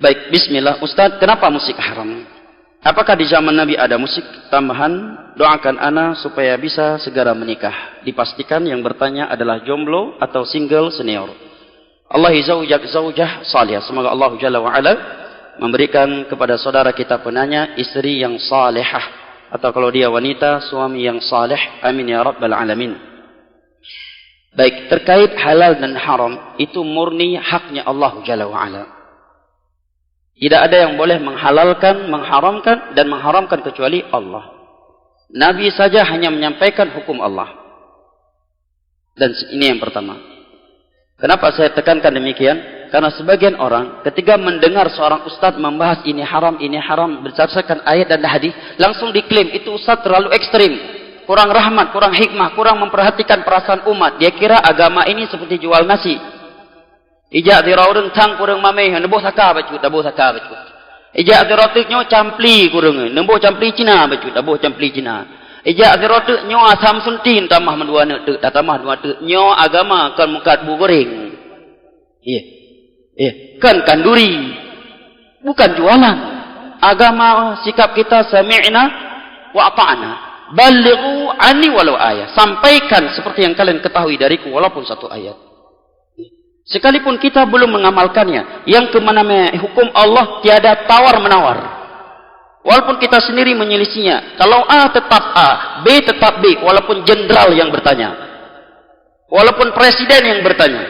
Baik, bismillah. Ustaz, kenapa musik haram? Apakah di zaman Nabi ada musik tambahan? Doakan ana supaya bisa segera menikah. Dipastikan yang bertanya adalah jomblo atau single senior. Allah zaujah salihah. Semoga Allah Jalla wa'ala memberikan kepada saudara kita penanya istri yang salihah. Atau kalau dia wanita, suami yang salih. Amin ya rabbal alamin. Baik, terkait halal dan haram, itu murni haknya Allah Jalla wa'ala. Tidak ada yang boleh menghalalkan, mengharamkan, dan mengharamkan kecuali Allah. Nabi saja hanya menyampaikan hukum Allah. Dan ini yang pertama. Kenapa saya tekankan demikian? Karena sebagian orang ketika mendengar seorang ustaz membahas ini haram berdasarkan ayat dan hadis, langsung diklaim itu ustaz terlalu ekstrim, kurang rahmat, kurang hikmah, kurang memperhatikan perasaan umat. Dia kira agama ini seperti jual nasi. Ijak dira urang tang kurang mameh, nembuh saka bacut, dabuh saka bacut. Ijak dira teknyo campli kurang, nembuh campli Cina bacut, dabuh campli Cina. Ijak dira teknyo asam suntin tamah mendua ne tek, tamah dua tek. Nyo agama kan mukat bu goreng. Kan kanduri. Bukan jualan. Agama sikap kita sami'na wa ata'na. Balighu anni walau ayat. Sampaikan seperti yang kalian ketahui dariku walaupun satu ayat. Sekalipun kita belum mengamalkannya, yang kemana hukum Allah tiada tawar-menawar. Walaupun kita sendiri menyelisinya, kalau A tetap A, B tetap B, walaupun jenderal yang bertanya, walaupun presiden yang bertanya,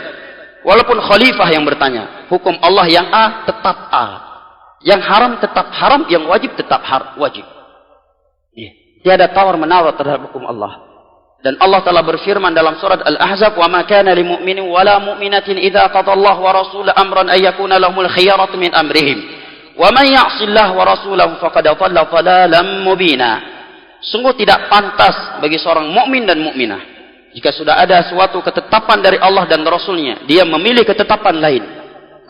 walaupun khalifah yang bertanya, hukum Allah yang A tetap A, yang haram tetap haram, yang wajib tetap wajib. Tiada tawar-menawar terhadap hukum Allah. Dan Allah telah berfirman dalam surat Al-Ahzab, "Wa ma kana lil mu'minin wa la mu'minatin idza qada Allah wa rasuluhu amran ay yakuna lahumul khiyaratu min amrihim. Wa man ya'si Allah wa rasulahu faqad dhalla dhalalan mubina." Sungguh tidak pantas bagi seorang mukmin dan mukminah jika sudah ada suatu ketetapan dari Allah dan Rasulnya, dia memilih ketetapan lain,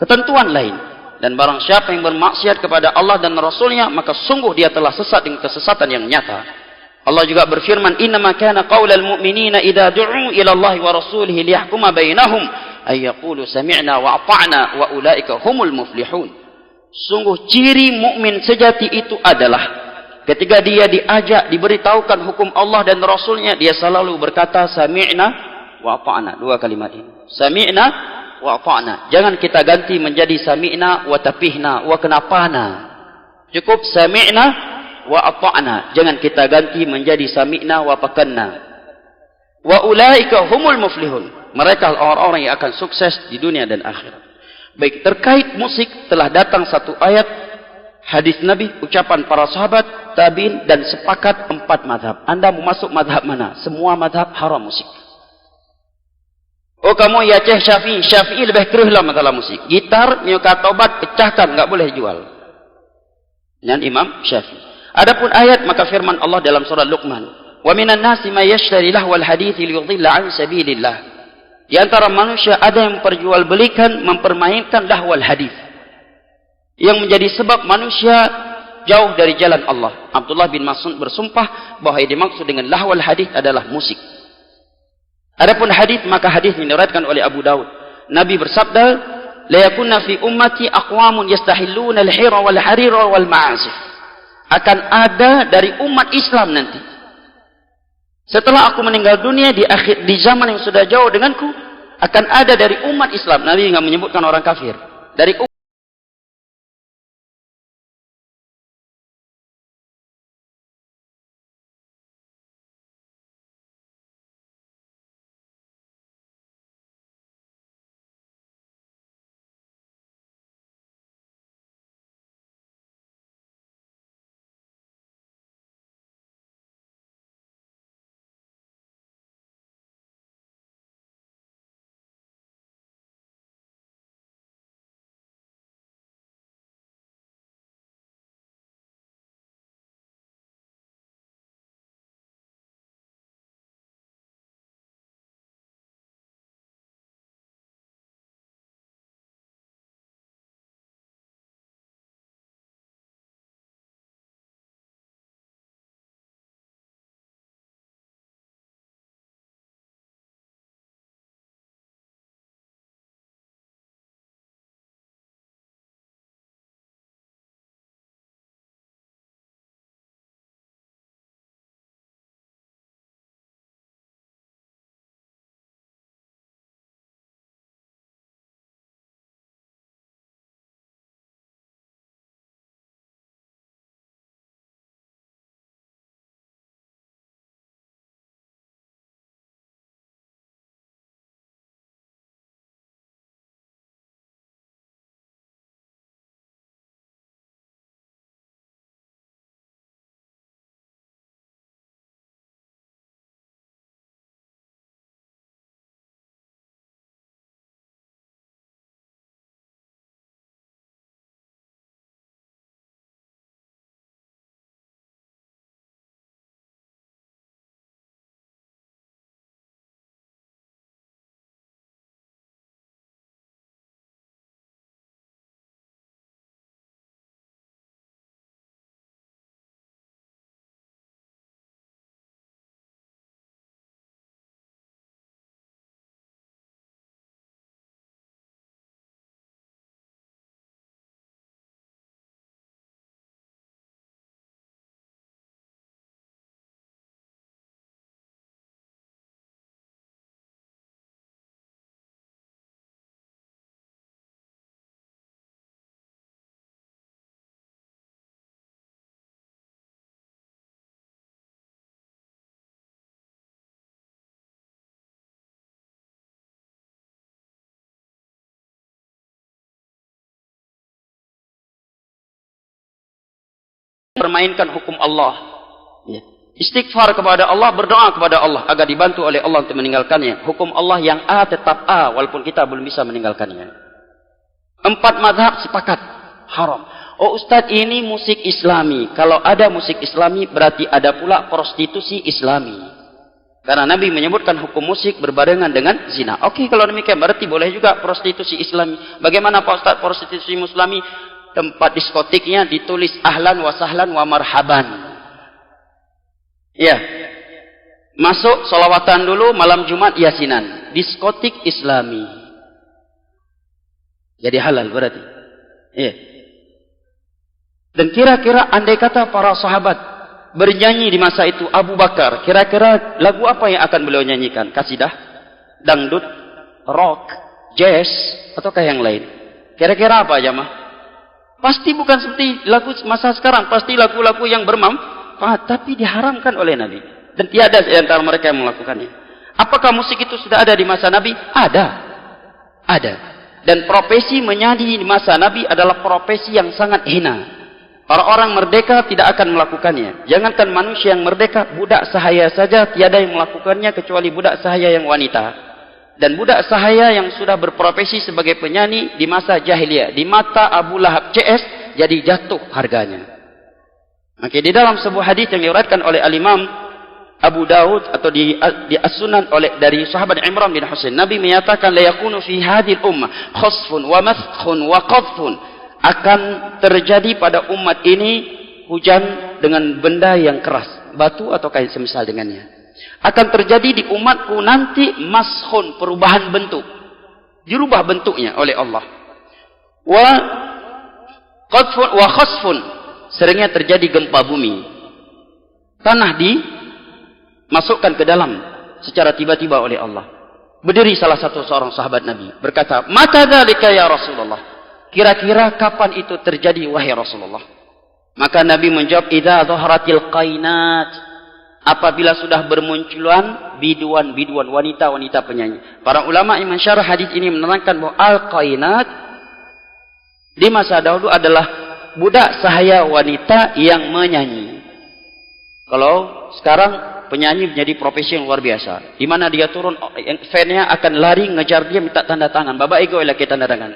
ketentuan lain. Dan barang siapa yang bermaksiat kepada Allah dan Rasulnya, maka sungguh dia telah sesat dengan kesesatan yang nyata. Allah juga berfirman, "Innama kana qaulal mu'minina idza du'u ila Allah wa rasulihi liyahkuma bainahum ay yaqulu sami'na wa ata'na wa ulaika humul muflihun." Sungguh ciri mukmin sejati itu adalah ketika dia diajak, diberitahukan hukum Allah dan Rasulnya, dia selalu berkata sami'na wa ata'na. Dua kalimat ini. Sami'na wa ata'na. Jangan kita ganti menjadi sami'na wa tapihna wa kenapana. Cukup sami'na wa ata'na. Jangan kita ganti menjadi sami'na wa pakanna. Wa ulaika humul muflihun. Mereka orang-orang yang akan sukses di dunia dan akhirat. Baik, terkait musik telah datang satu ayat, hadis Nabi, ucapan para sahabat, tabi'in, dan sepakat 4 mazhab. Anda mau masuk mazhab mana? Semua mazhab haram musik. Oh kamu ya Ceh Syafi'i lebih keruhlah masalah musik. Gitar, nyuka tobat, pecahkan, enggak boleh jual. Dan Imam Syafi'i. Adapun ayat, maka firman Allah dalam surah Luqman, "Wa minan nasi may yashtari lahwal hadithi liyudhilla an sabilillah." Di antara manusia ada yang memperjualbelikan, mempermainkan lahwal hadis, yang menjadi sebab manusia jauh dari jalan Allah. Abdullah bin Mas'ud bersumpah bahwa yang dimaksud dengan lahwal hadis adalah musik. Adapun hadis, maka hadis diriwayatkan oleh Abu Daud. Nabi bersabda, "La yakunna fi ummati aqwamun yastahilluna al-hira wal harira wal ma'azif." Akan ada dari umat Islam nanti, setelah aku meninggal dunia, di zaman yang sudah jauh denganku, akan ada dari umat Islam. Nabi enggak menyebutkan orang kafir. Dari mempermainkan hukum Allah. Ya. Istighfar kepada Allah, berdoa kepada Allah agar dibantu oleh Allah untuk meninggalkannya. Hukum Allah yang A tetap A walaupun kita belum bisa meninggalkannya. 4 mazhab sepakat haram. Oh Ustaz, ini musik Islami. Kalau ada musik Islami berarti ada pula prostitusi Islami. Karena Nabi menyebutkan hukum musik berbarengan dengan zina. Oke, kalau demikian berarti boleh juga prostitusi Islami. Bagaimana Pak Ustaz prostitusi Islami? Tempat diskotiknya ditulis ahlan wa sahlan wa marhaban. Ya. Masuk solawatan dulu, malam Jumat yasinan. Diskotik Islami. Jadi halal berarti. Ya. Dan kira-kira andai kata para sahabat bernyanyi di masa itu, Abu Bakar, kira-kira lagu apa yang akan beliau nyanyikan? Kasidah, dangdut, rock, jazz, ataukah yang lain? Kira-kira apa jamaah? Pasti bukan seperti lagu masa sekarang, pasti lagu-lagu yang bermanfaat, tapi diharamkan oleh Nabi. Dan tiada di antara mereka yang melakukannya. Apakah musik itu sudah ada di masa Nabi? Ada. Ada. Dan profesi menyanyi di masa Nabi adalah profesi yang sangat hina. Orang-orang merdeka tidak akan melakukannya. Jangankan manusia yang merdeka, budak sahaya saja tiada yang melakukannya kecuali budak sahaya yang wanita. Dan budak sahaya yang sudah berprofesi sebagai penyanyi di masa jahiliyah, di mata Abu Lahab CS, jadi jatuh harganya. Maka di dalam sebuah hadis yang diriwayatkan oleh Al-Imam Abu Daud atau di As-Sunan oleh dari sahabat Imran bin Husain, Nabi menyatakan la yakunu fi hadhil ummah khasfun wa maskhun wa qadhfun. Akan terjadi pada umat ini hujan dengan benda yang keras, batu atau kain semisal dengannya. Akan terjadi di umatku nanti mashun, perubahan bentuk, dirubah bentuknya oleh Allah. Wa qadfun wa khasfun, seringnya terjadi gempa bumi, tanah dimasukkan ke dalam secara tiba-tiba oleh Allah. Berdiri salah satu seorang sahabat Nabi berkata, mata dzalika ya Rasulullah, kira-kira kapan itu terjadi wahai Rasulullah? Maka Nabi menjawab, idza dhaharatil qainat, apabila sudah bermunculan biduan-biduan, wanita-wanita penyanyi. Para ulama yang mensyarah hadis ini menerangkan bahwa al-qainat di masa dahulu adalah budak sahaya wanita yang menyanyi. Kalau sekarang penyanyi menjadi profesi yang luar biasa, di mana dia turun, fan-nya akan lari ngejar dia minta tanda tangan. Bapak ego lagi tanda tangan.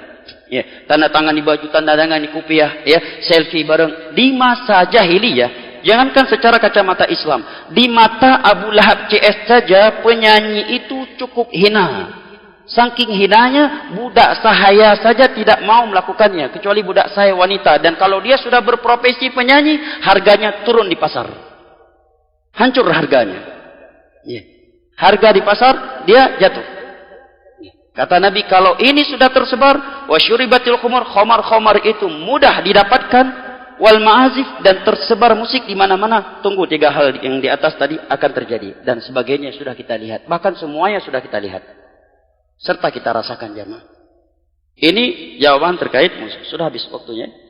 Ya, tanda tangan di baju, tanda tangan di kopiah, ya, selfie bareng. Di masa jahiliyah, jangankan secara kacamata Islam, di mata Abu Lahab CS saja penyanyi itu cukup hina. Saking hinanya, budak sahaya saja tidak mau melakukannya, kecuali budak sahaya wanita. Dan kalau dia sudah berprofesi penyanyi, harganya turun di pasar. Hancur harganya. Ya. Harga di pasar, dia jatuh. Kata Nabi, kalau ini sudah tersebar, wasyuribatil khumur, khomar-khomar itu mudah didapatkan, wal ma'azif, dan tersebar musik di mana-mana. Tunggu 3 hal yang di atas tadi akan terjadi. Dan sebagainya sudah kita lihat. Bahkan semuanya sudah kita lihat. Serta kita rasakan jamaah. Ini jawaban terkait musik. Sudah habis waktunya.